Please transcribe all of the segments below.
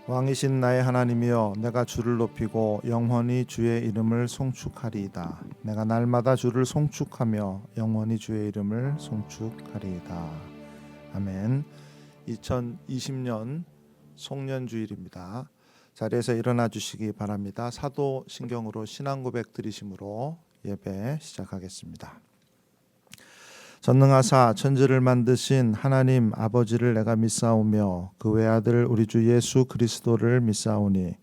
왕이신 나의 하나님이여, 내가 주를 높이고 영원히 주의 이름을 송축하리이다. 내가 날마다 주를 송축하며 영원히 주의 이름을 송축하리이다. 아멘. 2020년 송년주일입니다. 자리에서 일어나 주시기 바랍니다. 사도신경으로 신앙고백 드리심으로 예배 시작하겠습니다. 전능하사 천지를 만드신 하나님 아버지를 내가 믿사오며 그 외아들 우리 주 예수 그리스도를 믿사오니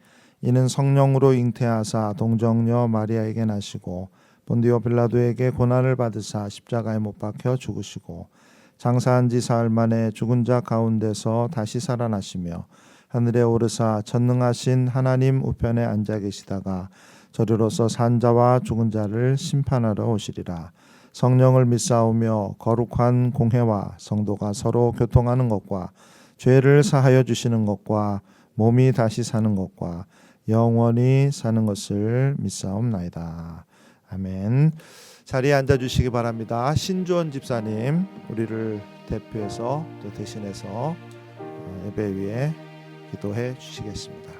이는 성령으로 잉태하사 동정녀 마리아에게 나시고 본디오 빌라도에게 고난을 받으사 십자가에 못 박혀 죽으시고 장사한 지 사흘 만에 죽은 자 가운데서 다시 살아나시며 하늘에 오르사 전능하신 하나님 우편에 앉아 계시다가 저리로서 산 자와 죽은 자를 심판하러 오시리라. 성령을 믿사오며 거룩한 공회와 성도가 서로 교통하는 것과 죄를 사하여 주시는 것과 몸이 다시 사는 것과 영원히 사는 것을 믿사옵나이다. 아멘. 자리에 앉아 주시기 바랍니다. 신주원 집사님, 우리를 대표해서 또 대신해서 예배 위에 기도해 주시겠습니다.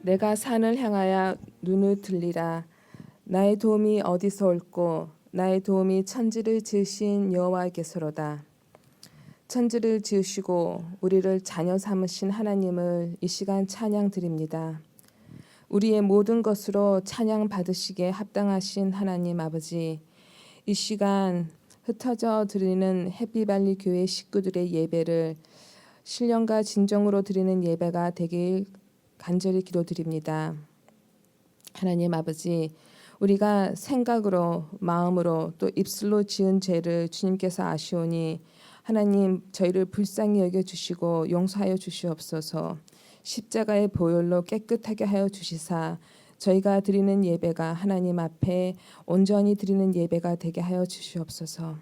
내가 산을 향하여 눈을 들리라. 나의 도움이 어디서 올꼬? 나의 도움이 천지를 지으신 여호와께서로다. 천지를 지으시고 우리를 자녀 삼으신 하나님을 이 시간 찬양 드립니다. 우리의 모든 것으로 찬양 받으시기에 합당하신 하나님 아버지, 이 시간 흩어져 드리는 해피발리 교회 식구들의 예배를 신령과 진정으로 드리는 예배가 되길 간절히 기도드립니다. 하나님 아버지, 우리가 생각으로, 마음으로 또 입술로 지은 죄를 주님께서 아시오니 하나님 저희를 불쌍히 여겨주시고 용서하여 주시옵소서. 십자가의 보혈로 깨끗하게 하여 주시사 저희가 드리는 예배가 하나님 앞에 온전히 드리는 예배가 되게 하여 주시옵소서.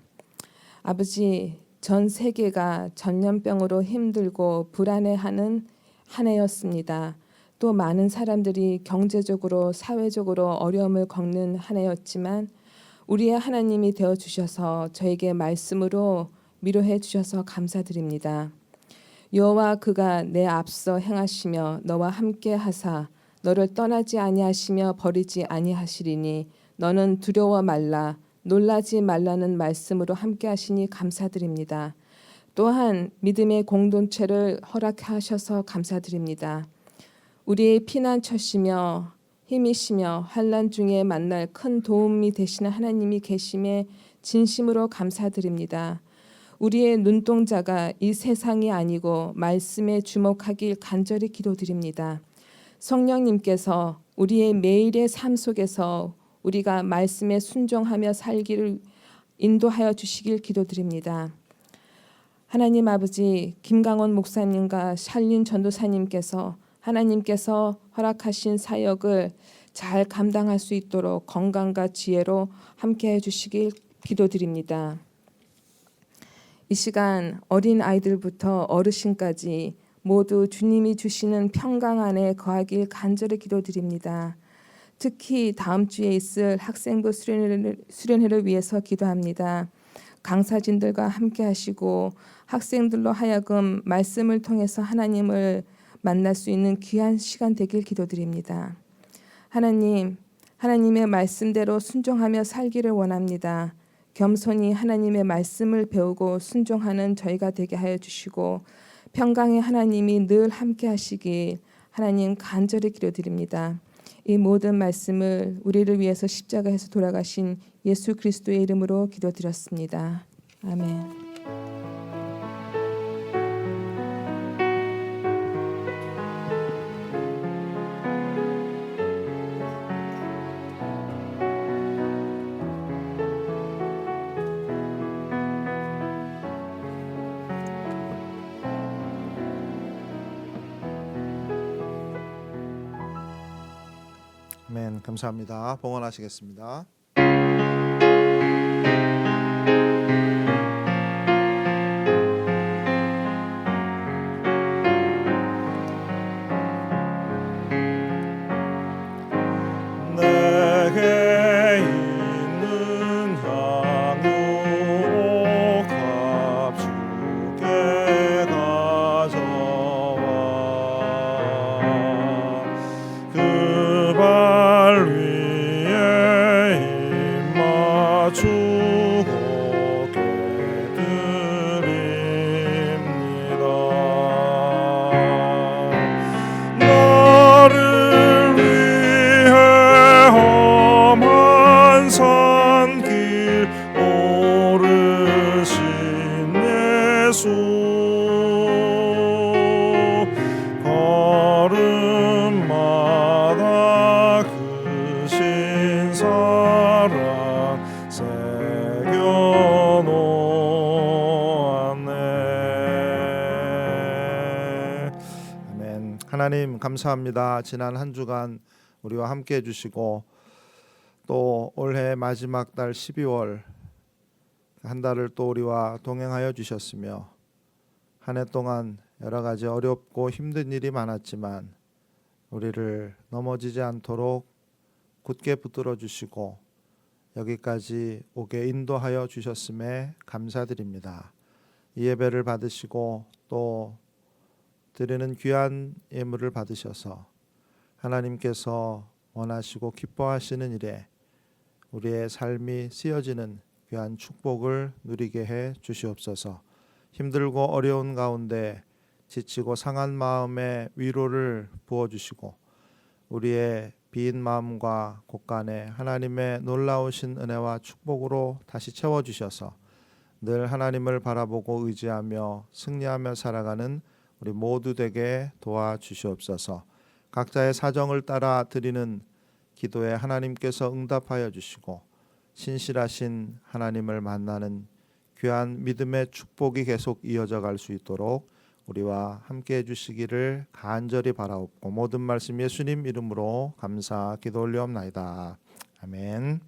아버지, 전 세계가 전염병으로 힘들고 불안해하는 한 해였습니다. 또 많은 사람들이 경제적으로 사회적으로 어려움을 겪는 한 해였지만 우리의 하나님이 되어주셔서 저에게 말씀으로 위로해 주셔서 감사드립니다. 여호와 그가 내 앞서 행하시며 너와 함께 하사 너를 떠나지 아니하시며 버리지 아니하시리니 너는 두려워 말라 놀라지 말라는 말씀으로 함께 하시니 감사드립니다. 또한 믿음의 공동체를 허락하셔서 감사드립니다. 우리의 피난처시며 힘이시며 환난 중에 만날 큰 도움이 되시는 하나님이 계심에 진심으로 감사드립니다. 우리의 눈동자가 이 세상이 아니고 말씀에 주목하길 간절히 기도드립니다. 성령님께서 우리의 매일의 삶 속에서 우리가 말씀에 순종하며 살기를 인도하여 주시길 기도드립니다. 하나님 아버지, 김강원 목사님과 샬린 전도사님께서 하나님께서 허락하신 사역을 잘 감당할 수 있도록 건강과 지혜로 함께해 주시길 기도드립니다. 이 시간 어린 아이들부터 어르신까지 모두 주님이 주시는 평강 안에 거하길 간절히 기도드립니다. 특히 다음 주에 있을 학생부 수련회를 위해서 기도합니다. 강사진들과 함께 하시고 학생들로 하여금 말씀을 통해서 하나님을 만날 수 있는 귀한 시간 되길 기도드립니다. 하나님, 하나님의 말씀대로 순종하며 살기를 원합니다. 겸손히 하나님의 말씀을 배우고 순종하는 저희가 되게 하여 주시고 평강의 하나님이 늘 함께 하시길 하나님 간절히 기도드립니다. 이 모든 말씀을 우리를 위해서 십자가에서 돌아가신 예수 그리스도의 이름으로 기도드렸습니다. 아멘. 아멘. 감사합니다. 봉헌하시겠습니다. 향유로 값주게 가져와 그 발 위에 입 맞추고 깨드립니다. 나를 위해 험한 산길 오르신 예수 걸음마다 크신 사랑 새겨놓았네. 아멘. 하나님 감사합니다. 지난 한 주간 우리와 함께 해주시고 또 올해 마지막 달 12월 한 달을 또 우리와 동행하여 주셨으며 한 해 동안 여러 가지 어렵고 힘든 일이 많았지만 우리를 넘어지지 않도록 굳게 붙들어 주시고 여기까지 오게 인도하여 주셨음에 감사드립니다. 이 예배를 받으시고 또 드리는 귀한 예물을 받으셔서 하나님께서 원하시고 기뻐하시는 일에 우리의 삶이 쓰여지는 귀한 축복을 누리게 해 주시옵소서. 힘들고 어려운 가운데 지치고 상한 마음에 위로를 부어주시고 우리의 빈 마음과 곳간에 하나님의 놀라우신 은혜와 축복으로 다시 채워주셔서 늘 하나님을 바라보고 의지하며 승리하며 살아가는 우리 모두 되게 도와주시옵소서. 각자의 사정을 따라 드리는 기도에 하나님께서 응답하여 주시고 신실하신 하나님을 만나는 귀한 믿음의 축복이 계속 이어져 갈 수 있도록 우리와 함께 해주시기를 간절히 바라옵고 모든 말씀 예수님 이름으로 감사 기도 올리옵나이다. 아멘.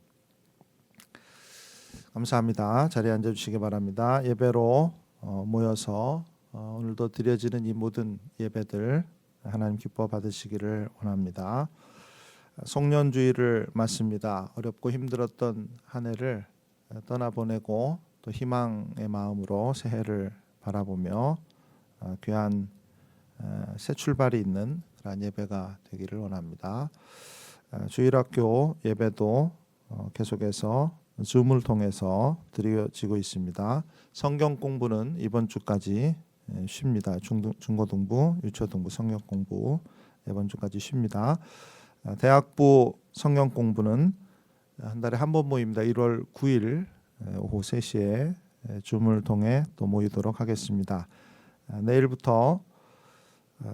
감사합니다. 자리에 앉아주시기 바랍니다. 예배로 모여서 오늘도 드려지는 이 모든 예배들 하나님 기뻐 받으시기를 원합니다. 송년주의를 맞습니다. 어렵고 힘들었던 한 해를 떠나보내고 또 희망의 마음으로 새해를 바라보며 귀한 새 출발이 있는 그런 예배가 되기를 원합니다. 주일학교 예배도 계속해서 줌을 통해서 드려지고 있습니다. 성경 공부는 이번 주까지 쉽니다. 중고등부, 유초등부 성경 공부 이번 주까지 쉽니다. 대학부 성경 공부는 한 달에 한 번 모입니다. 1월 9일 오후 3시에 줌을 통해 또 모이도록 하겠습니다. 내일부터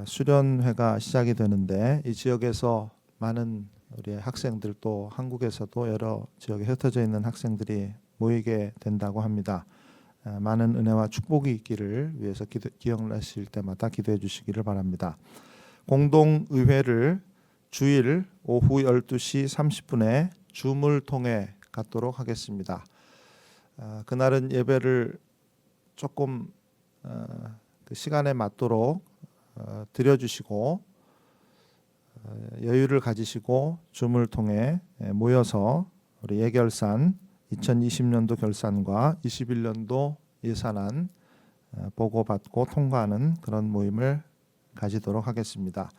수련회가 시작이 되는데 이 지역에서 많은 우리 학생들 또 한국에서도 여러 지역에 흩어져 있는 학생들이 모이게 된다고 합니다. 많은 은혜와 축복이 있기를 위해서 기억나실 때마다 기도해 주시기를 바랍니다. 공동의회를 주일 오후 12시 30분에 줌을 통해 갖도록 하겠습니다. 그날은 예배를 조금 그 시간에 맞도록 드려주시고 여유를 가지시고 줌을 통해 모여서 우리 예결산 2020년도 결산과 21년도 예산안 보고받고 통과하는 그런 모임을 가지도록 하겠습니다.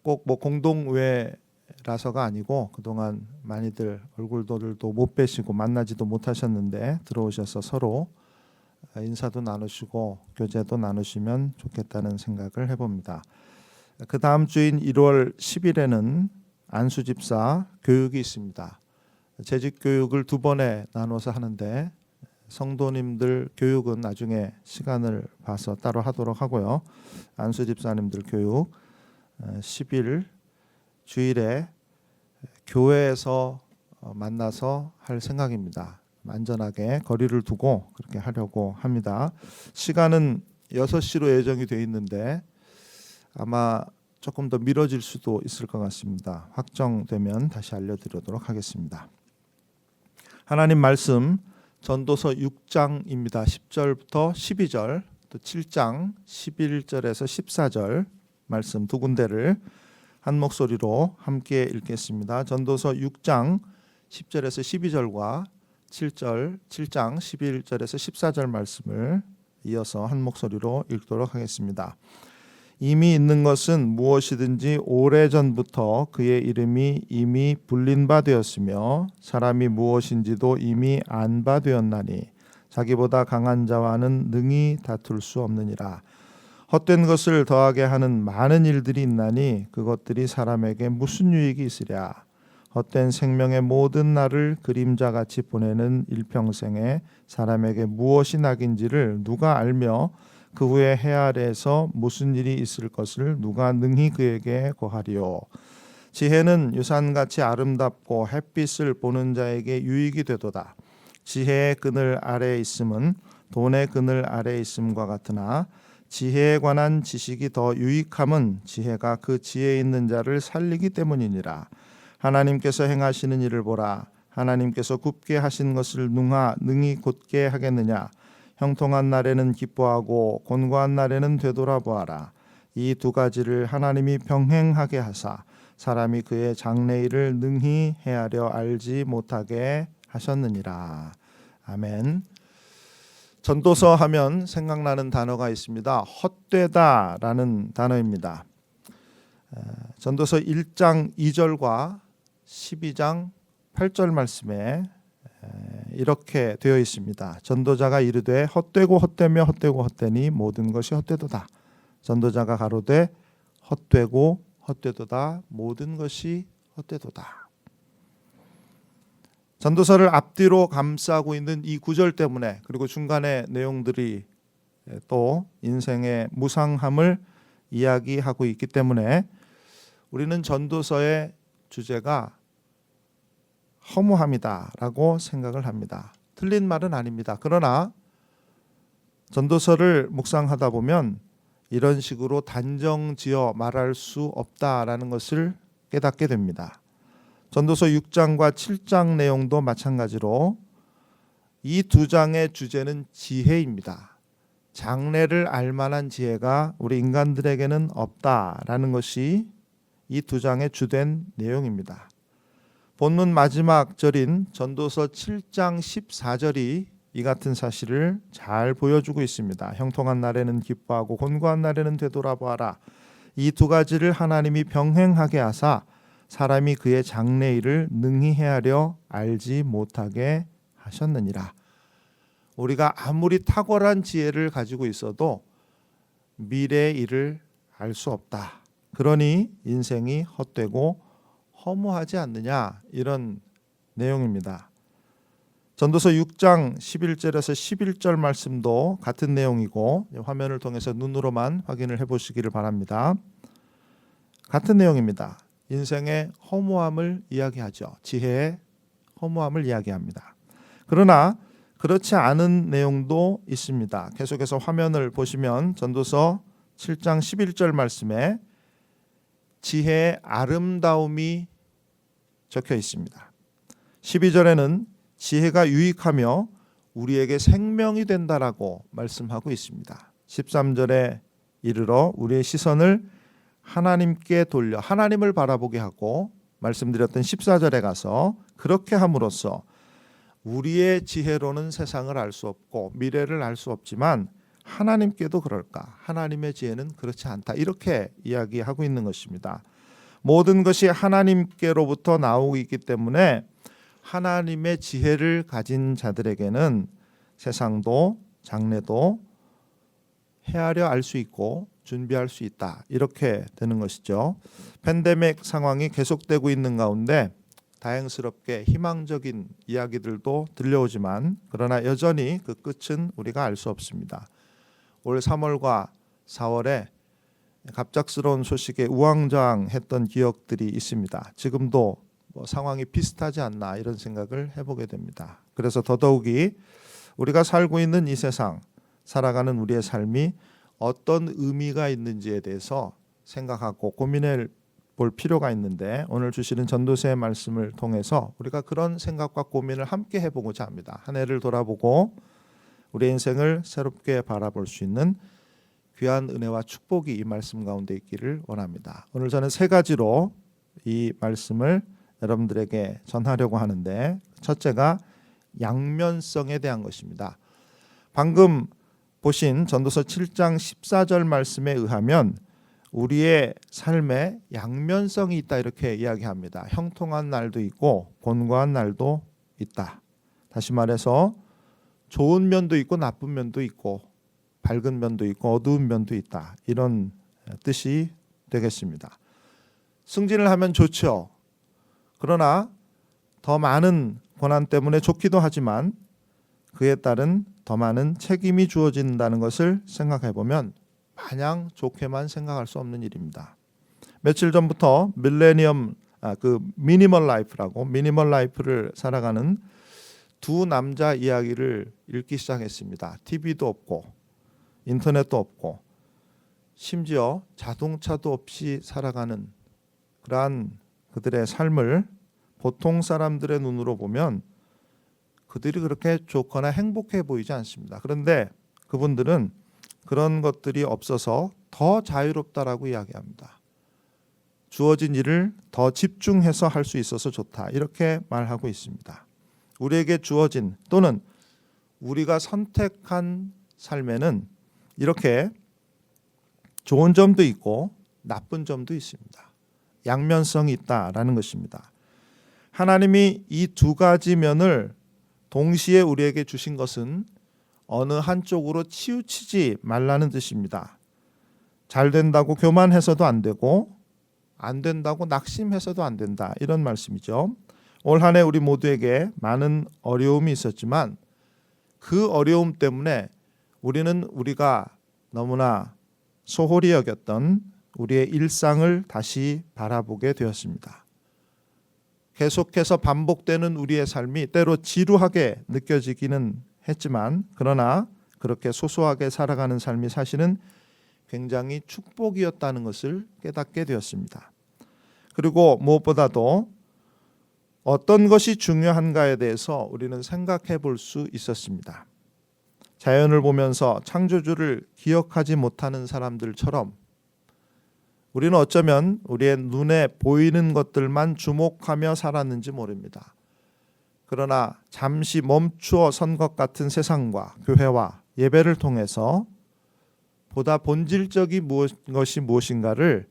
꼭 뭐 공동의회라서가 아니고 그동안 많이들 얼굴들도 못 뵈시고 만나지도 못하셨는데 들어오셔서 서로 인사도 나누시고 교제도 나누시면 좋겠다는 생각을 해봅니다. 그 다음 주인 1월 10일에는 안수집사 교육이 있습니다. 재직 교육을 2번에 나눠서 하는데 성도님들 교육은 나중에 시간을 봐서 따로 하도록 하고요. 안수집사님들 교육 10일 주일에 교회에서 만나서 할 생각입니다. 안전하게 거리를 두고 그렇게 하려고 합니다. 시간은 6시로 예정이 되어 있는데 아마 조금 더 미뤄질 수도 있을 것 같습니다. 확정되면 다시 알려드리도록 하겠습니다. 하나님 말씀 전도서 6장입니다. 10절부터 12절 또 7장 11절에서 14절 말씀 두 군데를 한 목소리로 함께 읽겠습니다. 전도서 6장 10절에서 12절과 7장 11절에서 14절 말씀을 이어서 한 목소리로 읽도록 하겠습니다. 이미 있는 것은 무엇이든지 오래전부터 그의 이름이 이미 불린 바 되었으며 사람이 무엇인지도 이미 안 바 되었나니 자기보다 강한 자와는 능히 다툴 수 없느니라. 헛된 것을 더하게 하는 많은 일들이 있나니 그것들이 사람에게 무슨 유익이 있으랴. 헛된 생명의 모든 날을 그림자같이 보내는 일평생에 사람에게 무엇이 낙인지를 누가 알며 그 후에 해 아래에서 무슨 일이 있을 것을 누가 능히 그에게 고하리요. 지혜는 유산같이 아름답고 햇빛을 보는 자에게 유익이 되도다. 지혜의 그늘 아래에 있음은 돈의 그늘 아래에 있음과 같으나 지혜에 관한 지식이 더 유익함은 지혜가 그 지혜에 있는 자를 살리기 때문이니라. 하나님께서 행하시는 일을 보라. 하나님께서 굽게 하신 것을 누가 능히 곧게 하겠느냐. 형통한 날에는 기뻐하고 곤고한 날에는 되돌아보아라. 이 두 가지를 하나님이 병행하게 하사 사람이 그의 장래일을 능히 헤아려 알지 못하게 하셨느니라. 아멘. 전도서 하면 생각나는 단어가 있습니다. 헛되다라는 단어입니다. 전도서 1장 2절과 12장 8절 말씀에 이렇게 되어 있습니다. 전도자가 이르되 헛되고 헛되며 헛되고 헛되니 모든 것이 헛되도다. 전도자가 가로되 헛되고 헛되도다. 모든 것이 헛되도다. 전도서를 앞뒤로 감싸고 있는 이 구절 때문에, 그리고 중간의 내용들이 또 인생의 무상함을 이야기하고 있기 때문에 우리는 전도서의 주제가 허무함이다라고 생각을 합니다. 틀린 말은 아닙니다. 그러나 전도서를 묵상하다 보면 이런 식으로 단정지어 말할 수 없다라는 것을 깨닫게 됩니다. 전도서 6장과 7장 내용도 마찬가지로 이 두 장의 주제는 지혜입니다. 장래를 알 만한 지혜가 우리 인간들에게는 없다라는 것이 이 두 장의 주된 내용입니다. 본문 마지막 절인 전도서 7장 14절이 이 같은 사실을 잘 보여주고 있습니다. 형통한 날에는 기뻐하고 곤고한 날에는 되돌아보아라. 이 두 가지를 하나님이 병행하게 하사 사람이 그의 장래일을 능히 헤아려 알지 못하게 하셨느니라. 우리가 아무리 탁월한 지혜를 가지고 있어도 미래의 일을 알 수 없다. 그러니 인생이 헛되고 허무하지 않느냐, 이런 내용입니다. 전도서 6장 11절에서 11절 말씀도 같은 내용이고 화면을 통해서 눈으로만 확인을 해보시기를 바랍니다. 같은 내용입니다. 인생의 허무함을 이야기하죠. 지혜의 허무함을 이야기합니다. 그러나 그렇지 않은 내용도 있습니다. 계속해서 화면을 보시면 전도서 7장 11절 말씀에 지혜의 아름다움이 적혀 있습니다. 12절에는 지혜가 유익하며 우리에게 생명이 된다라고 말씀하고 있습니다. 13절에 이르러 우리의 시선을 하나님께 돌려 하나님을 바라보게 하고, 말씀드렸던 14절에 가서 그렇게 함으로써 우리의 지혜로는 세상을 알 수 없고 미래를 알 수 없지만 하나님께도 그럴까? 하나님의 지혜는 그렇지 않다. 이렇게 이야기하고 있는 것입니다. 모든 것이 하나님께로부터 나오고 있기 때문에 하나님의 지혜를 가진 자들에게는 세상도 장래도 헤아려 알 수 있고 준비할 수 있다. 이렇게 되는 것이죠. 팬데믹 상황이 계속되고 있는 가운데 다행스럽게 희망적인 이야기들도 들려오지만 그러나 여전히 그 끝은 우리가 알 수 없습니다. 올 3월과 4월에 갑작스러운 소식에 우왕좌왕했던 기억들이 있습니다. 지금도 상황이 비슷하지 않나 이런 생각을 해보게 됩니다. 그래서 더더욱이 우리가 살고 있는 이 세상, 살아가는 우리의 삶이 어떤 의미가 있는지에 대해서 생각하고 고민해 볼 필요가 있는데, 오늘 주시는 전도서의 말씀을 통해서 우리가 그런 생각과 고민을 함께 해보고자 합니다. 한 해를 돌아보고 우리의 인생을 새롭게 바라볼 수 있는 귀한 은혜와 축복이 이 말씀 가운데 있기를 원합니다. 오늘 저는 세 가지로 이 말씀을 여러분들에게 전하려고 하는데, 첫째가 양면성에 대한 것입니다. 방금 보신 전도서 7장 14절 말씀에 의하면 우리의 삶에 양면성이 있다 이렇게 이야기합니다. 형통한 날도 있고 곤고한 날도 있다. 다시 말해서 좋은 면도 있고 나쁜 면도 있고 밝은 면도 있고 어두운 면도 있다. 이런 뜻이 되겠습니다. 승진을 하면 좋죠. 그러나 더 많은 고난 때문에 좋기도 하지만 그에 따른 더 많은 책임이 주어진다는 것을 생각해 보면 마냥 좋게만 생각할 수 없는 일입니다. 며칠 전부터 미니멀 라이프를 살아가는 두 남자 이야기를 읽기 시작했습니다. TV도 없고 인터넷도 없고 심지어 자동차도 없이 살아가는 그러한 그들의 삶을 보통 사람들의 눈으로 보면 그들이 그렇게 좋거나 행복해 보이지 않습니다. 그런데 그분들은 그런 것들이 없어서 더 자유롭다라고 이야기합니다. 주어진 일을 더 집중해서 할 수 있어서 좋다. 이렇게 말하고 있습니다. 우리에게 주어진 또는 우리가 선택한 삶에는 이렇게 좋은 점도 있고 나쁜 점도 있습니다. 양면성이 있다라는 것입니다. 하나님이 이 두 가지 면을 동시에 우리에게 주신 것은 어느 한쪽으로 치우치지 말라는 뜻입니다. 잘 된다고 교만해서도 안 되고 안 된다고 낙심해서도 안 된다. 이런 말씀이죠. 올 한 해 우리 모두에게 많은 어려움이 있었지만 그 어려움 때문에 우리가 너무나 소홀히 여겼던 우리의 일상을 다시 바라보게 되었습니다. 계속해서 반복되는 우리의 삶이 때로 지루하게 느껴지기는 했지만 그러나 그렇게 소소하게 살아가는 삶이 사실은 굉장히 축복이었다는 것을 깨닫게 되었습니다. 그리고 무엇보다도 어떤 것이 중요한가에 대해서 우리는 생각해 볼 수 있었습니다. 자연을 보면서 창조주를 기억하지 못하는 사람들처럼 우리는 어쩌면 우리의 눈에 보이는 것들만 주목하며 살았는지 모릅니다. 그러나 잠시 멈추어 선 것 같은 세상과 교회와 예배를 통해서 보다 본질적인 것이 무엇인가를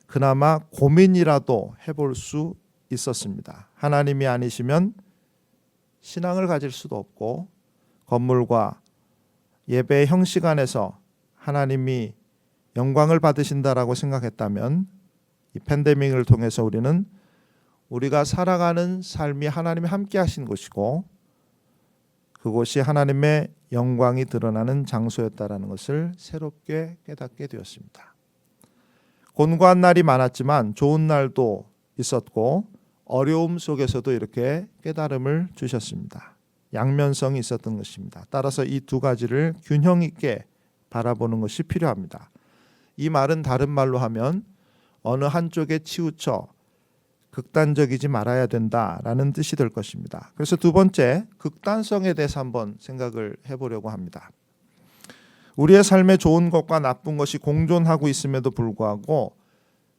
그나마 고민이라도 해볼 수 있었습니다. 하나님이 아니시면 신앙을 가질 수도 없고 건물과 예배의 형식 안에서 하나님이 영광을 받으신다라고 생각했다면 이 팬데믹을 통해서 우리는 우리가 살아가는 삶이 하나님이 함께 하신 곳이고 그곳이 하나님의 영광이 드러나는 장소였다라는 것을 새롭게 깨닫게 되었습니다. 곤고한 날이 많았지만 좋은 날도 있었고 어려움 속에서도 이렇게 깨달음을 주셨습니다. 양면성이 있었던 것입니다. 따라서 이 두 가지를 균형 있게 바라보는 것이 필요합니다. 이 말은 다른 말로 하면 어느 한쪽에 치우쳐 극단적이지 말아야 된다라는 뜻이 될 것입니다. 그래서 두 번째, 극단성에 대해서 한번 생각을 해보려고 합니다. 우리의 삶에 좋은 것과 나쁜 것이 공존하고 있음에도 불구하고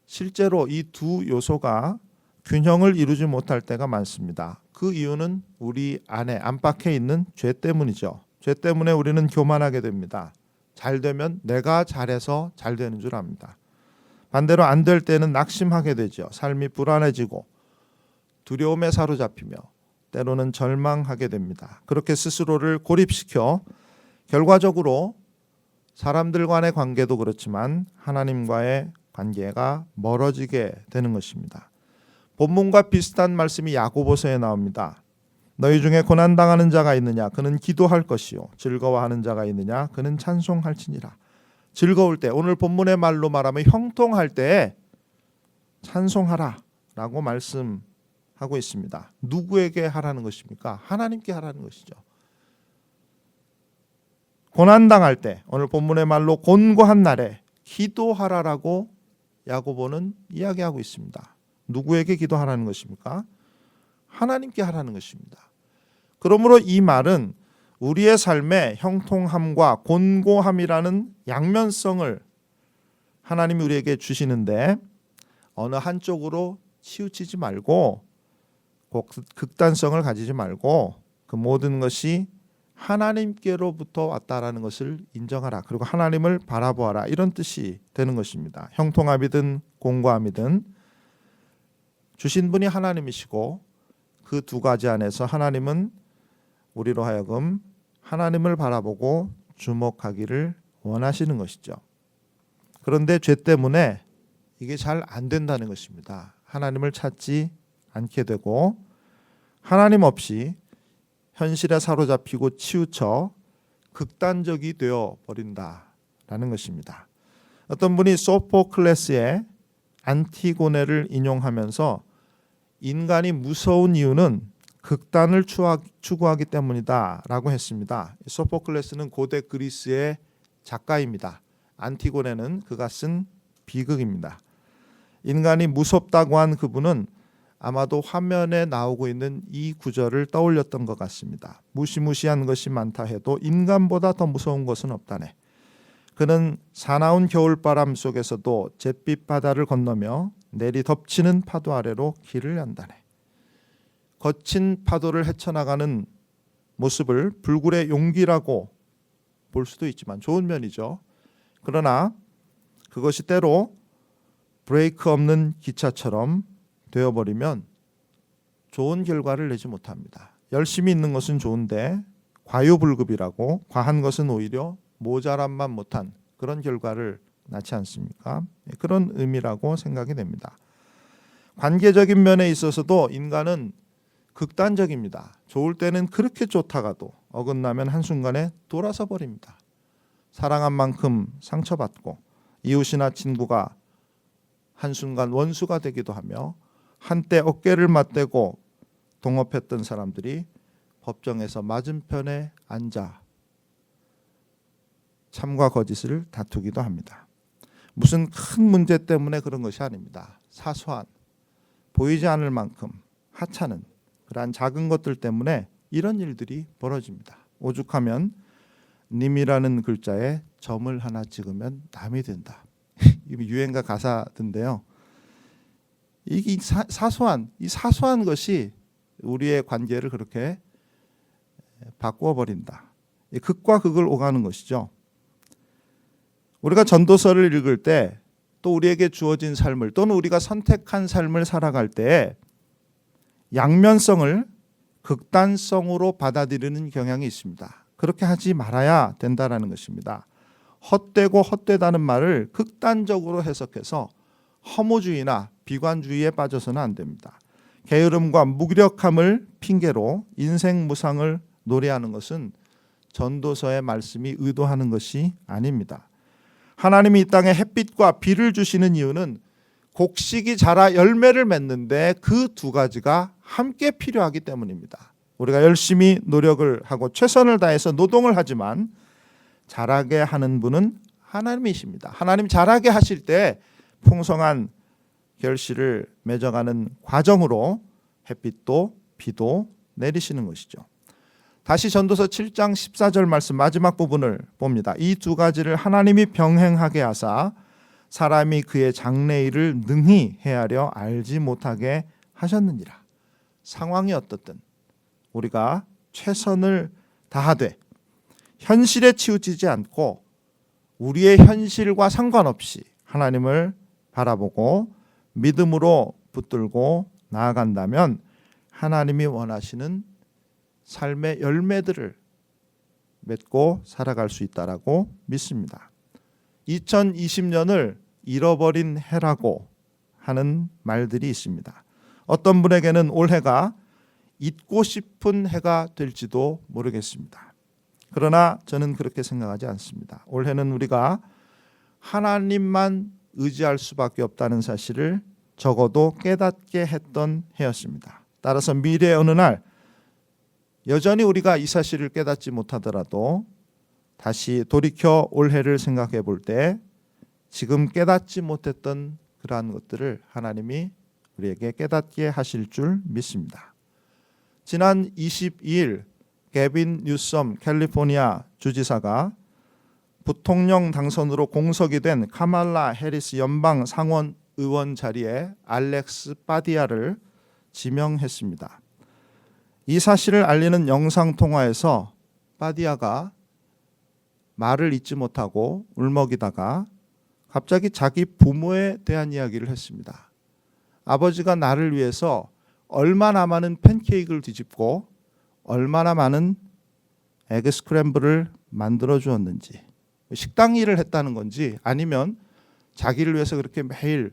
실제로 이 두 요소가 균형을 이루지 못할 때가 많습니다. 그 이유는 우리 안에 안팎에 있는 죄 때문이죠. 죄 때문에 우리는 교만하게 됩니다. 잘 되면 내가 잘해서 잘 되는 줄 압니다. 반대로 안 될 때는 낙심하게 되죠. 삶이 불안해지고 두려움에 사로잡히며 때로는 절망하게 됩니다. 그렇게 스스로를 고립시켜 결과적으로 사람들 간의 관계도 그렇지만 하나님과의 관계가 멀어지게 되는 것입니다. 본문과 비슷한 말씀이 야고보서에 나옵니다. 너희 중에 고난당하는 자가 있느냐 그는 기도할 것이요 즐거워하는 자가 있느냐 그는 찬송할지니라. 즐거울 때, 오늘 본문의 말로 말하면 형통할 때 찬송하라 라고 말씀하고 있습니다. 누구에게 하라는 것입니까? 하나님께 하라는 것이죠. 고난당할 때, 오늘 본문의 말로 곤고한 날에 기도하라라고 야고보는 이야기하고 있습니다. 누구에게 기도하라는 것입니까? 하나님께 하라는 것입니다. 그러므로 이 말은 우리의 삶의 형통함과 곤고함이라는 양면성을 하나님이 우리에게 주시는데 어느 한쪽으로 치우치지 말고 극단성을 가지지 말고 그 모든 것이 하나님께로부터 왔다라는 것을 인정하라. 그리고 하나님을 바라보아라. 이런 뜻이 되는 것입니다. 형통함이든 공고함이든 주신 분이 하나님이시고 그 두 가지 안에서 하나님은 우리로 하여금 하나님을 바라보고 주목하기를 원하시는 것이죠. 그런데 죄 때문에 이게 잘 안 된다는 것입니다. 하나님을 찾지 않게 되고 하나님 없이 현실에 사로잡히고 치우쳐 극단적이 되어 버린다라는 것입니다. 어떤 분이 소포클레스의 안티고네를 인용하면서 인간이 무서운 이유는 극단을 추구하기 때문이다라고 했습니다. 소포클레스는 고대 그리스의 작가입니다. 안티고네는 그가 쓴 비극입니다. 인간이 무섭다고 한 그분은 아마도 화면에 나오고 있는 이 구절을 떠올렸던 것 같습니다. 무시무시한 것이 많다 해도 인간보다 더 무서운 것은 없다네. 그는 사나운 겨울바람 속에서도 잿빛 바다를 건너며 내리 덮치는 파도 아래로 길을 간다네. 거친 파도를 헤쳐나가는 모습을 불굴의 용기라고 볼 수도 있지만 좋은 면이죠. 그러나 그것이 때로 브레이크 없는 기차처럼 되어버리면 좋은 결과를 내지 못합니다. 열심히 있는 것은 좋은데 과유불급이라고 과한 것은 오히려 모자람만 못한 그런 결과를 낳지 않습니까? 그런 의미라고 생각이 됩니다. 관계적인 면에 있어서도 인간은 극단적입니다. 좋을 때는 그렇게 좋다가도 어긋나면 한순간에 돌아서 버립니다. 사랑한 만큼 상처받고 이웃이나 친구가 한순간 원수가 되기도 하며 한때 어깨를 맞대고 동업했던 사람들이 법정에서 맞은편에 앉아 참과 거짓을 다투기도 합니다. 무슨 큰 문제 때문에 그런 것이 아닙니다. 사소한 보이지 않을 만큼 하찮은 그러한 작은 것들 때문에 이런 일들이 벌어집니다. 오죽하면 님이라는 글자에 점을 하나 찍으면 남이 된다. 유행가 가사인데요. 이 사소한 것이 우리의 관계를 그렇게 바꾸어 버린다. 극과 극을 오가는 것이죠. 우리가 전도서를 읽을 때 또 우리에게 주어진 삶을 또는 우리가 선택한 삶을 살아갈 때 양면성을 극단성으로 받아들이는 경향이 있습니다. 그렇게 하지 말아야 된다라는 것입니다. 헛되고 헛되다는 말을 극단적으로 해석해서 허무주의나 비관주의에 빠져서는 안 됩니다. 게으름과 무기력함을 핑계로 인생 무상을 노래하는 것은 전도서의 말씀이 의도하는 것이 아닙니다. 하나님이 이 땅에 햇빛과 비를 주시는 이유는 곡식이 자라 열매를 맺는데 그 두 가지가 함께 필요하기 때문입니다. 우리가 열심히 노력을 하고 최선을 다해서 노동을 하지만 자라게 하는 분은 하나님이십니다. 하나님 자라게 하실 때 풍성한 결실을 맺어가는 과정으로 햇빛도 비도 내리시는 것이죠. 다시 전도서 7장 14절 말씀 마지막 부분을 봅니다. 이 두 가지를 하나님이 병행하게 하사 사람이 그의 장래일을 능히 헤아려 알지 못하게 하셨느니라. 상황이 어떻든 우리가 최선을 다하되 현실에 치우치지 않고 우리의 현실과 상관없이 하나님을 바라보고 믿음으로 붙들고 나아간다면 하나님이 원하시는 삶의 열매들을 맺고 살아갈 수 있다라고 믿습니다. 2020년을 잃어버린 해라고 하는 말들이 있습니다. 어떤 분에게는 올해가 잊고 싶은 해가 될지도 모르겠습니다. 그러나 저는 그렇게 생각하지 않습니다. 올해는 우리가 하나님만 의지할 수밖에 없다는 사실을 적어도 깨닫게 했던 해였습니다. 따라서 미래의 어느 날 여전히 우리가 이 사실을 깨닫지 못하더라도 다시 돌이켜 올해를 생각해 볼 때 지금 깨닫지 못했던 그러한 것들을 하나님이 우리에게 깨닫게 하실 줄 믿습니다. 지난 22일 게빈 뉴섬 캘리포니아 주지사가 부통령 당선으로 공석이 된 카말라 해리스 연방 상원 의원 자리에 알렉스 파디아를 지명했습니다. 이 사실을 알리는 영상 통화에서 바디아가 말을 잇지 못하고 울먹이다가 갑자기 자기 부모에 대한 이야기를 했습니다. 아버지가 나를 위해서 얼마나 많은 팬케이크를 뒤집고 얼마나 많은 에그 스크램블을 만들어 주었는지, 식당 일을 했다는 건지 아니면 자기를 위해서 그렇게 매일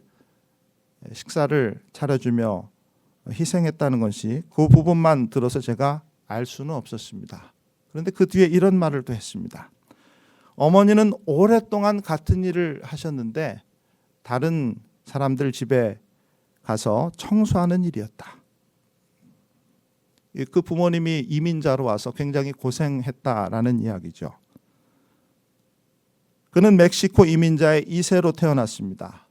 식사를 차려주며 희생했다는 것이 그 부분만 들어서 제가 알 수는 없었습니다. 그런데 그 뒤에 이런 말을 또 했습니다. 어머니는 오랫동안 같은 일을 하셨는데 다른 사람들 집에 가서 청소하는 일이었다. 그 부모님이 이민자로 와서 굉장히 고생했다라는 이야기죠. 그는 멕시코 이민자의 2세로 태어났습니다.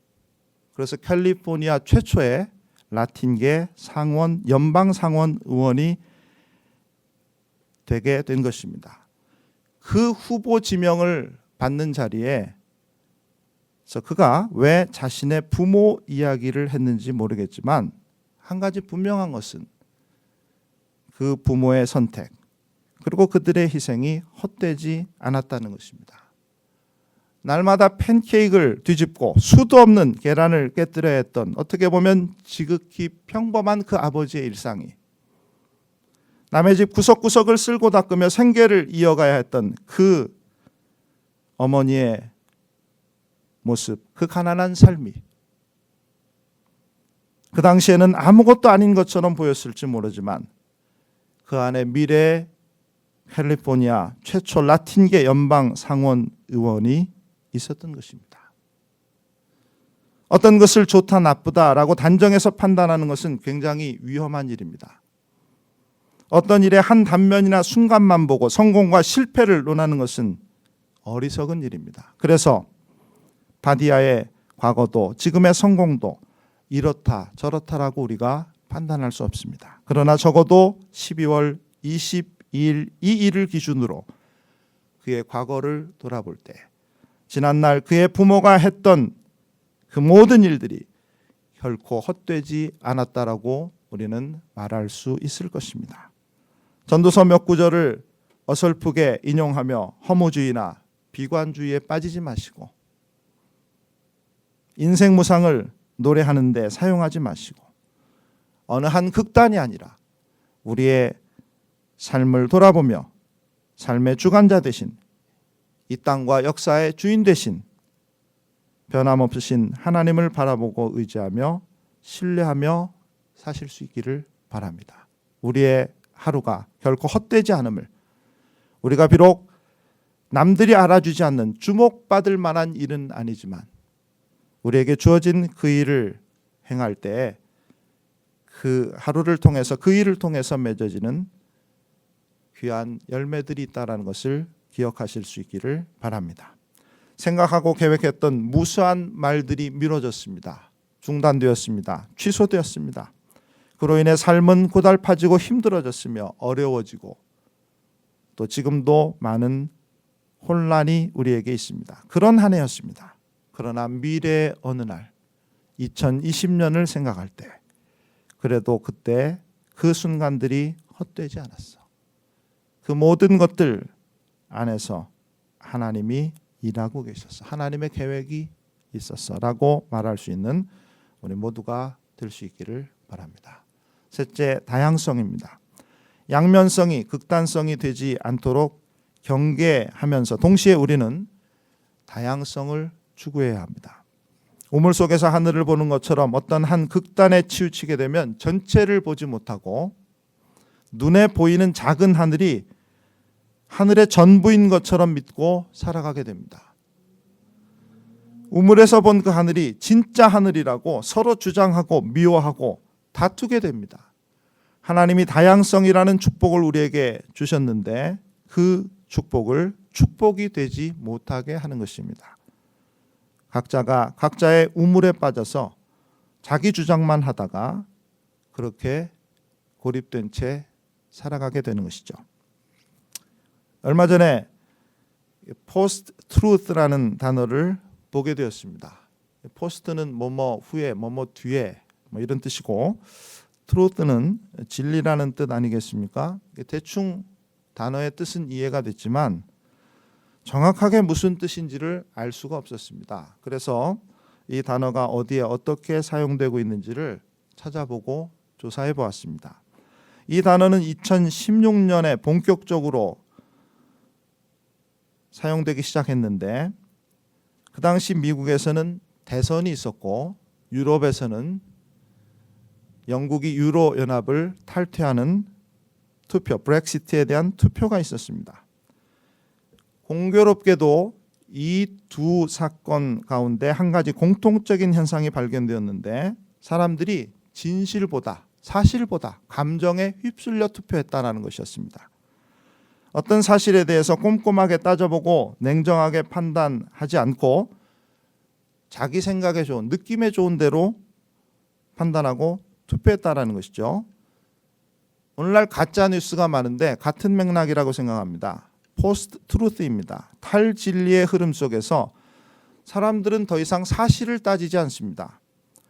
그래서 캘리포니아 최초의 라틴계 상원 연방 상원 의원이 되게 된 것입니다. 그 후보 지명을 받는 자리에 그가 왜 자신의 부모 이야기를 했는지 모르겠지만 한 가지 분명한 것은 그 부모의 선택 그리고 그들의 희생이 헛되지 않았다는 것입니다. 날마다 팬케이크를 뒤집고 수도 없는 계란을 깨뜨려야 했던 어떻게 보면 지극히 평범한 그 아버지의 일상이 남의 집 구석구석을 쓸고 닦으며 생계를 이어가야 했던 그 어머니의 모습, 그 가난한 삶이 그 당시에는 아무것도 아닌 것처럼 보였을지 모르지만 그 안에 미래의 캘리포니아 최초 라틴계 연방 상원 의원이 있었던 것입니다. 어떤 것을 좋다 나쁘다라고 단정해서 판단하는 것은 굉장히 위험한 일입니다. 어떤 일의 한 단면이나 순간만 보고 성공과 실패를 논하는 것은 어리석은 일입니다. 그래서 바디아의 과거도 지금의 성공도 이렇다 저렇다라고 우리가 판단할 수 없습니다. 그러나 적어도 12월 22일 이 일을 기준으로 그의 과거를 돌아볼 때 지난날 그의 부모가 했던 그 모든 일들이 결코 헛되지 않았다라고 우리는 말할 수 있을 것입니다. 전도서 몇 구절을 어설프게 인용하며 허무주의나 비관주의에 빠지지 마시고 인생 무상을 노래하는데 사용하지 마시고 어느 한 극단이 아니라 우리의 삶을 돌아보며 삶의 주관자 되신 이 땅과 역사의 주인 되신 변함없으신 하나님을 바라보고 의지하며 신뢰하며 사실 수 있기를 바랍니다. 우리의 하루가 결코 헛되지 않음을, 우리가 비록 남들이 알아주지 않는 주목받을 만한 일은 아니지만 우리에게 주어진 그 일을 행할 때 그 하루를 통해서 그 일을 통해서 맺어지는 귀한 열매들이 있다는 것을 기억하실 수 있기를 바랍니다. 생각하고 계획했던 무수한 말들이 미뤄졌습니다. 중단되었습니다. 취소되었습니다. 그로 인해 삶은 고달파지고 힘들어졌으며 어려워지고 또 지금도 많은 혼란이 우리에게 있습니다. 그런 한 해였습니다. 그러나 미래의 어느 날 2020년을 생각할 때 그래도 그때 그 순간들이 헛되지 않았어. 그 모든 것들 안에서 하나님이 일하고 계셨어. 하나님의 계획이 있었어라고 말할 수 있는 우리 모두가 될 수 있기를 바랍니다. 셋째, 다양성입니다. 양면성이 극단성이 되지 않도록 경계하면서 동시에 우리는 다양성을 추구해야 합니다. 우물 속에서 하늘을 보는 것처럼 어떤 한 극단에 치우치게 되면 전체를 보지 못하고 눈에 보이는 작은 하늘이 하늘의 전부인 것처럼 믿고 살아가게 됩니다. 우물에서 본 그 하늘이 진짜 하늘이라고 서로 주장하고 미워하고 다투게 됩니다. 하나님이 다양성이라는 축복을 우리에게 주셨는데 그 축복을 축복이 되지 못하게 하는 것입니다. 각자가 각자의 우물에 빠져서 자기 주장만 하다가 그렇게 고립된 채 살아가게 되는 것이죠. 얼마 전에 포스트 트루스라는 단어를 보게 되었습니다. 포스트는 뭐뭐 후에 뭐뭐 뒤에 뭐 이런 뜻이고 truth는 진리라는 뜻 아니겠습니까? 대충 단어의 뜻은 이해가 됐지만 정확하게 무슨 뜻인지를 알 수가 없었습니다. 그래서 이 단어가 어디에 어떻게 사용되고 있는지를 찾아보고 조사해 보았습니다. 이 단어는 2016년에 본격적으로 사용되기 시작했는데 그 당시 미국에서는 대선이 있었고 유럽에서는 영국이 유로 연합을 탈퇴하는 투표, 브렉시트에 대한 투표가 있었습니다. 공교롭게도 이 두 사건 가운데 한 가지 공통적인 현상이 발견되었는데 사람들이 진실보다 사실보다 감정에 휩쓸려 투표했다는 것이었습니다. 어떤 사실에 대해서 꼼꼼하게 따져보고 냉정하게 판단하지 않고 자기 생각에 좋은 느낌에 좋은 대로 판단하고 투표했다라는 것이죠. 오늘날 가짜 뉴스가 많은데 같은 맥락이라고 생각합니다. 포스트 트루스입니다. 탈진리의 흐름 속에서 사람들은 더 이상 사실을 따지지 않습니다.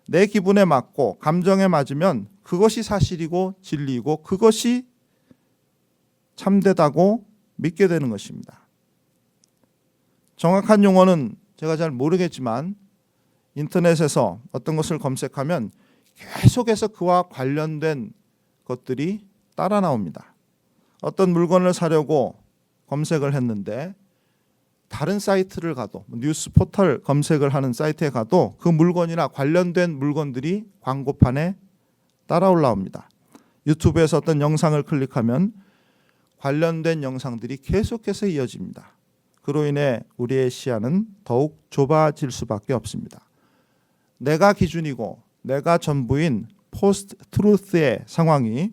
내 기분에 맞고 감정에 맞으면 그것이 사실이고 진리이고 그것이 참되다고 믿게 되는 것입니다. 정확한 용어는 제가 잘 모르겠지만 인터넷에서 어떤 것을 검색하면 계속해서 그와 관련된 것들이 따라 나옵니다. 어떤 물건을 사려고 검색을 했는데 다른 사이트를 가도 뉴스 포털 검색을 하는 사이트에 가도 그 물건이나 관련된 물건들이 광고판에 따라 올라옵니다. 유튜브에서 어떤 영상을 클릭하면 관련된 영상들이 계속해서 이어집니다. 그로 인해 우리의 시야는 더욱 좁아질 수밖에 없습니다. 내가 기준이고 내가 전부인 포스트 트루스의 상황이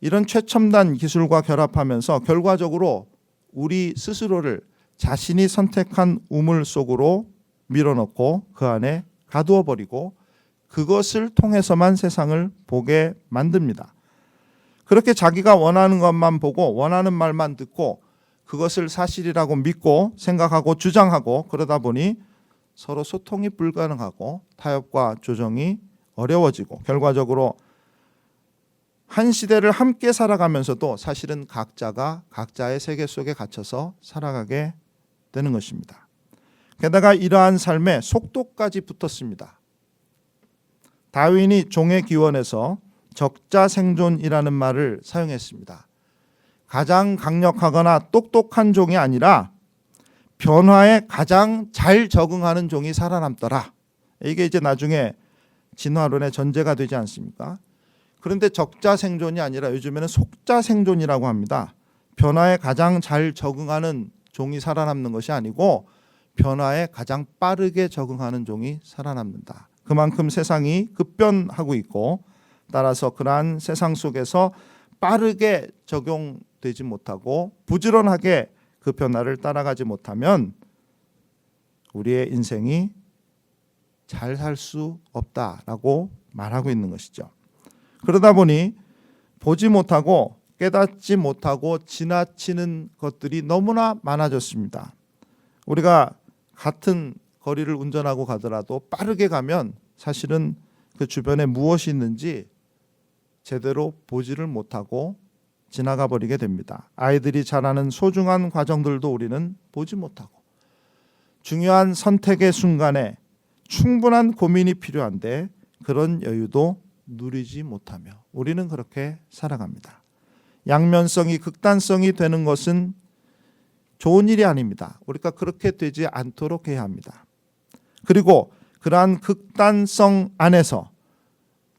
이런 최첨단 기술과 결합하면서 결과적으로 우리 스스로를 자신이 선택한 우물 속으로 밀어넣고 그 안에 가두어 버리고 그것을 통해서만 세상을 보게 만듭니다. 그렇게 자기가 원하는 것만 보고 원하는 말만 듣고 그것을 사실이라고 믿고 생각하고 주장하고 그러다 보니 서로 소통이 불가능하고 타협과 조정이 어려워지고 결과적으로 한 시대를 함께 살아가면서도 사실은 각자가 각자의 세계 속에 갇혀서 살아가게 되는 것입니다. 게다가 이러한 삶에 속도까지 붙었습니다. 다윈이 종의 기원에서 적자생존이라는 말을 사용했습니다. 가장 강력하거나 똑똑한 종이 아니라 변화에 가장 잘 적응하는 종이 살아남더라. 이게 이제 나중에 진화론의 전제가 되지 않습니까? 그런데 적자생존이 아니라 요즘에는 속자생존이라고 합니다. 변화에 가장 잘 적응하는 종이 살아남는 것이 아니고 변화에 가장 빠르게 적응하는 종이 살아남는다. 그만큼 세상이 급변하고 있고 따라서 그러한 세상 속에서 빠르게 적용되지 못하고 부지런하게 그 변화를 따라가지 못하면 우리의 인생이 잘 살 수 없다라고 말하고 있는 것이죠. 그러다 보니 보지 못하고 깨닫지 못하고 지나치는 것들이 너무나 많아졌습니다. 우리가 같은 거리를 운전하고 가더라도 빠르게 가면 사실은 그 주변에 무엇이 있는지 제대로 보지를 못하고 지나가 버리게 됩니다. 아이들이 자라는 소중한 과정들도 우리는 보지 못하고 중요한 선택의 순간에 충분한 고민이 필요한데 그런 여유도 누리지 못하며 우리는 그렇게 살아갑니다. 양면성이 극단성이 되는 것은 좋은 일이 아닙니다. 우리가 그렇게 되지 않도록 해야 합니다. 그리고 그러한 극단성 안에서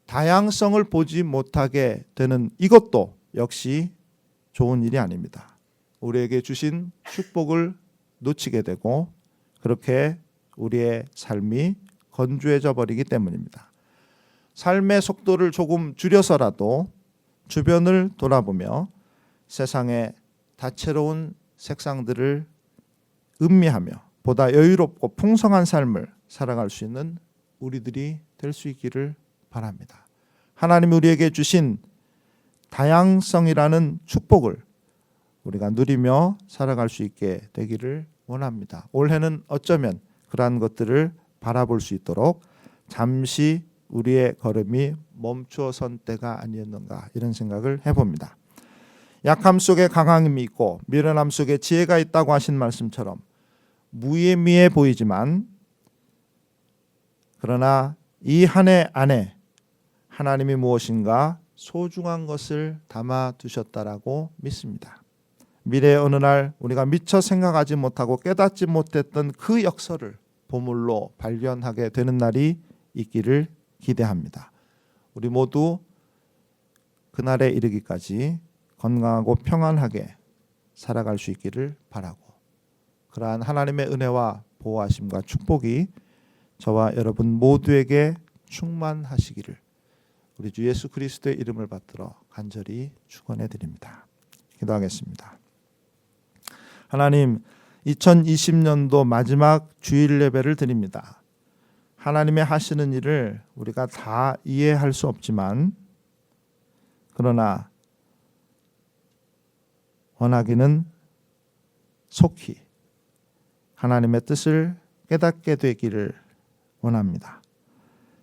다양성을 보지 못하게 되는 이것도 역시 좋은 일이 아닙니다. 우리에게 주신 축복을 놓치게 되고 그렇게 우리의 삶이 건조해져 버리기 때문입니다. 삶의 속도를 조금 줄여서라도 주변을 돌아보며 세상의 다채로운 색상들을 음미하며 보다 여유롭고 풍성한 삶을 살아갈 수 있는 우리들이 될 수 있기를 바랍니다. 하나님이 우리에게 주신 다양성이라는 축복을 우리가 누리며 살아갈 수 있게 되기를 원합니다. 올해는 어쩌면 그러한 것들을 바라볼 수 있도록 잠시 우리의 걸음이 멈추어선 때가 아니었는가, 이런 생각을 해봅니다. 약함 속에 강함이 있고 미련함 속에 지혜가 있다고 하신 말씀처럼 무의미해 보이지만, 그러나 이 한 해 안에 하나님이 무엇인가 소중한 것을 담아 두셨다라고 믿습니다. 미래의 어느 날 우리가 미처 생각하지 못하고 깨닫지 못했던 그 역사를 보물로 발견하게 되는 날이 있기를 기대합니다. 우리 모두 그날에 이르기까지 건강하고 평안하게 살아갈 수 있기를 바라고, 그러한 하나님의 은혜와 보호하심과 축복이 저와 여러분 모두에게 충만하시기를 우리 주 예수 그리스도의 이름을 받들어 간절히 축원해 드립니다. 기도하겠습니다. 하나님, 2020년도 마지막 주일 예배를 드립니다. 하나님의 하시는 일을 우리가 다 이해할 수 없지만, 그러나 원하기는 속히 하나님의 뜻을 깨닫게 되기를 원합니다.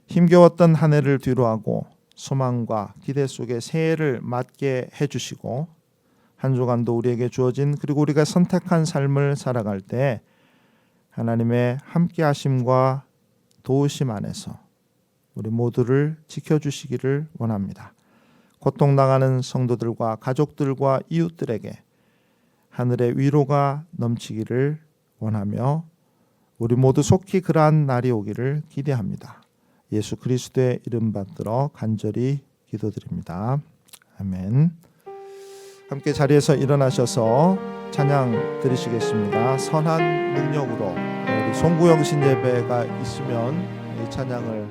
힘겨웠던 한 해를 뒤로하고 소망과 기대 속에 새해를 맞게 해주시고, 한 주간도 우리에게 주어진, 그리고 우리가 선택한 삶을 살아갈 때 하나님의 함께 하심과 도우심 안에서 우리 모두를 지켜주시기를 원합니다. 고통당하는 성도들과 가족들과 이웃들에게 하늘의 위로가 넘치기를 원하며 우리 모두 속히 그러한 날이 오기를 기대합니다. 예수 그리스도의 이름 받들어 간절히 기도드립니다. 아멘. 함께 자리에서 일어나셔서 찬양 드리시겠습니다. 선한 능력으로. 우리 송구영신 예배가 있으면 이 찬양을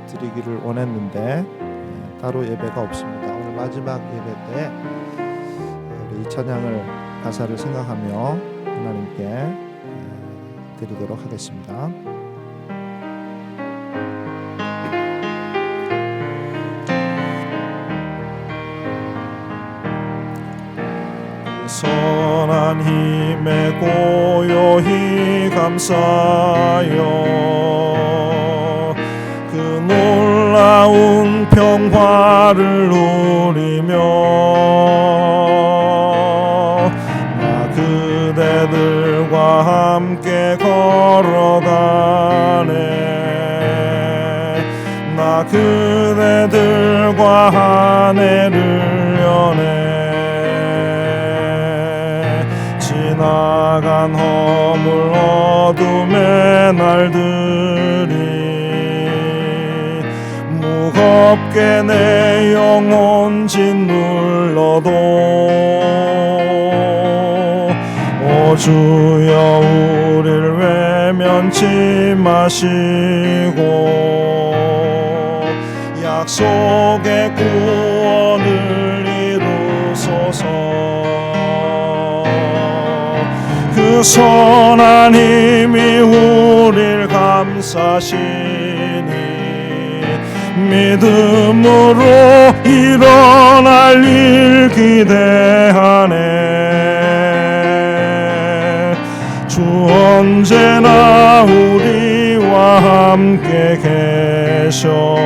드리기를 원했는데 따로 예배가 없습니다. 오늘 마지막 예배 때 우리 이 찬양을 가사를 생각하며 하나님께 드리도록 하겠습니다. 선한 힘에 고요히 감사하여 그 놀라운 평화를 누리며 나 그대들과 함께 걸어가네. 나 그대들과 한 해를 여네. 지나간 허물 어둠의 날들이 무겁게 내 영혼 짓눌러도 오 주여 우릴 외면치 마시고 약속의 구원을 이루소서. 그 선한 힘이 우릴 감싸시니 믿음으로 일어날 일 기대하네. 주 언제나 우리와 함께 계셔.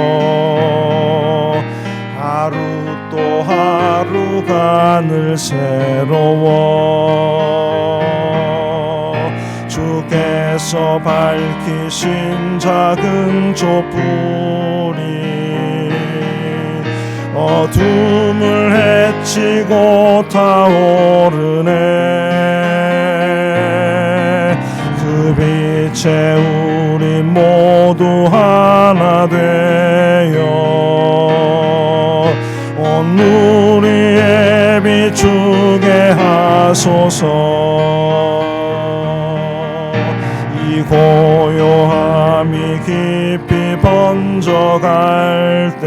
하루 또 하루가 늘 새로워. 주께서 밝히신 작은 촛불이 어둠을 헤치고 타오르네. 그 빛에 우리 모두 하나 되어 온 우리의 비추게 하소서. 이 고요함이 깊이 번져갈 때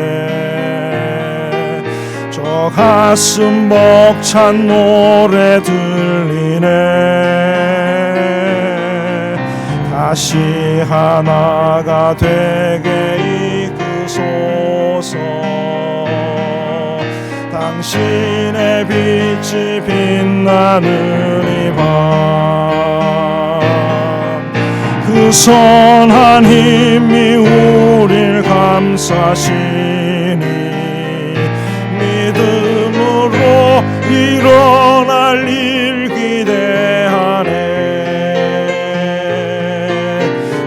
저 가슴 벅찬 노래 들리네. 다시 하나가 되게 이끄소서. 당신의 빛이 빛나는 이 밤 그 그 선한 힘이 우릴 감싸시니 믿음으로 일어날 일 기대하네.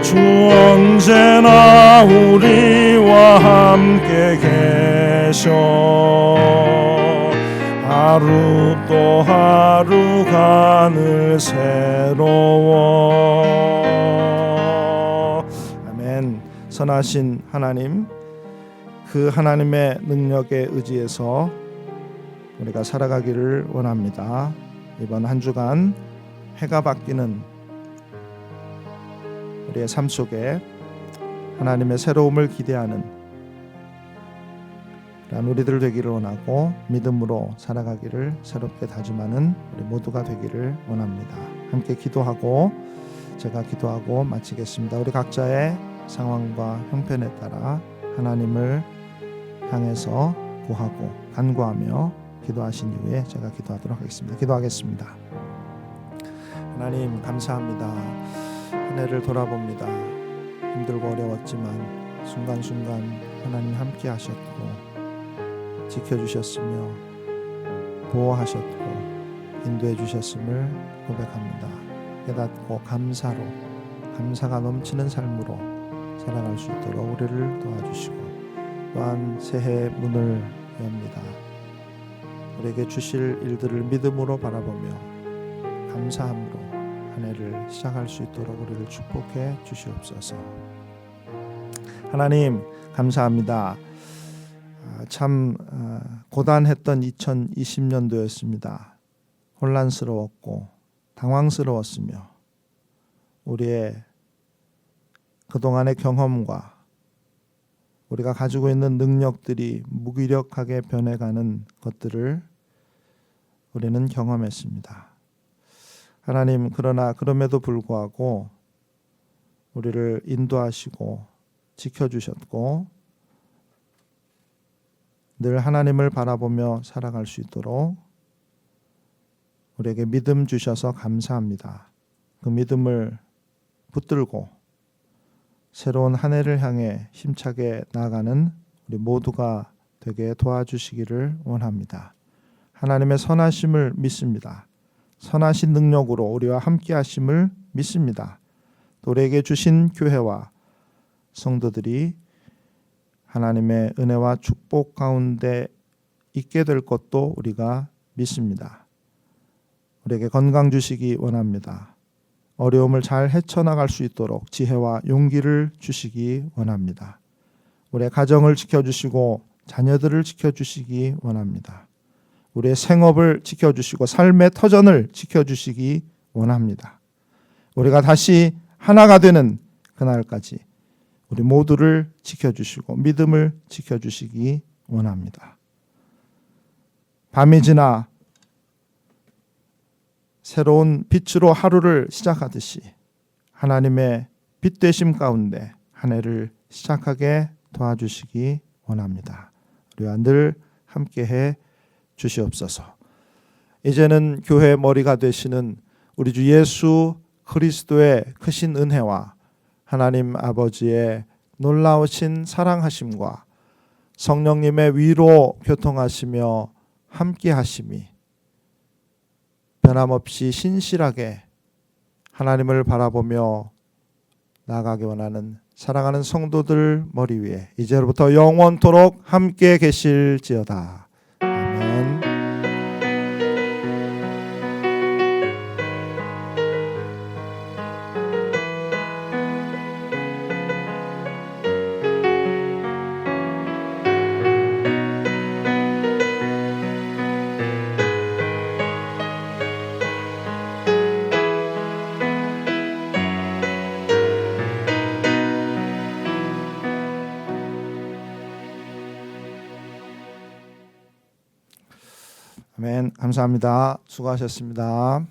주 언제나 우리와 함께 계셔 하루 또 하루가 늘 새로워. 아멘. 선하신 하나님, 그 하나님의 능력에 의지해서 우리가 살아가기를 원합니다. 이번 한 주간 해가 바뀌는 우리의 삶 속에 하나님의 새로움을 기대하는 우리들 되기를 원하고 믿음으로 살아가기를 새롭게 다짐하는 우리 모두가 되기를 원합니다. 함께 기도하고 제가 기도하고 마치겠습니다. 우리 각자의 상황과 형편에 따라 하나님을 향해서 구하고 간구하며 기도하신 이후에 제가 기도하도록 하겠습니다. 기도하겠습니다. 하나님 감사합니다. 한 해를 돌아봅니다. 힘들고 어려웠지만 순간순간 하나님 함께 하셨고 지켜주셨으며 보호하셨고 인도해 주셨음을 고백합니다. 깨닫고 감사가 넘치는 삶으로 살아갈 수 있도록 우리를 도와주시고 또한 새해 문을 엽니다. 우리에게 주실 일들을 믿음으로 바라보며 감사함으로 한 해를 시작할 수 있도록 우리를 축복해 주시옵소서. 하나님 감사합니다. 참 고단했던 2020년도였습니다. 혼란스러웠고 당황스러웠으며 우리의 그동안의 경험과 우리가 가지고 있는 능력들이 무기력하게 변해가는 것들을 우리는 경험했습니다. 하나님, 그러나 그럼에도 불구하고 우리를 인도하시고 지켜주셨고 늘 하나님을 바라보며 살아갈 수 있도록 우리에게 믿음 주셔서 감사합니다. 그 믿음을 붙들고 새로운 한 해를 향해 힘차게 나아가는 우리 모두가 되게 도와주시기를 원합니다. 하나님의 선하심을 믿습니다. 선하신 능력으로 우리와 함께 하심을 믿습니다. 또 우리에게 주신 교회와 성도들이 하나님의 은혜와 축복 가운데 있게 될 것도 우리가 믿습니다. 우리에게 건강 주시기 원합니다. 어려움을 잘 헤쳐나갈 수 있도록 지혜와 용기를 주시기 원합니다. 우리의 가정을 지켜주시고 자녀들을 지켜주시기 원합니다. 우리의 생업을 지켜주시고 삶의 터전을 지켜주시기 원합니다. 우리가 다시 하나가 되는 그날까지 우리 모두를 지켜주시고 믿음을 지켜주시기 원합니다. 밤이 지나 새로운 빛으로 하루를 시작하듯이 하나님의 빛 되심 가운데 한 해를 시작하게 도와주시기 원합니다. 우리와 늘 함께해 주시옵소서. 이제는 교회의 머리가 되시는 우리 주 예수 그리스도의 크신 은혜와 하나님 아버지의 놀라우신 사랑하심과 성령님의 위로 교통하시며 함께하심이 변함없이 신실하게 하나님을 바라보며 나아가기 원하는 사랑하는 성도들 머리 위에 이제로부터 영원토록 함께 계실지어다. 아멘. 아멘. 감사합니다. 수고하셨습니다.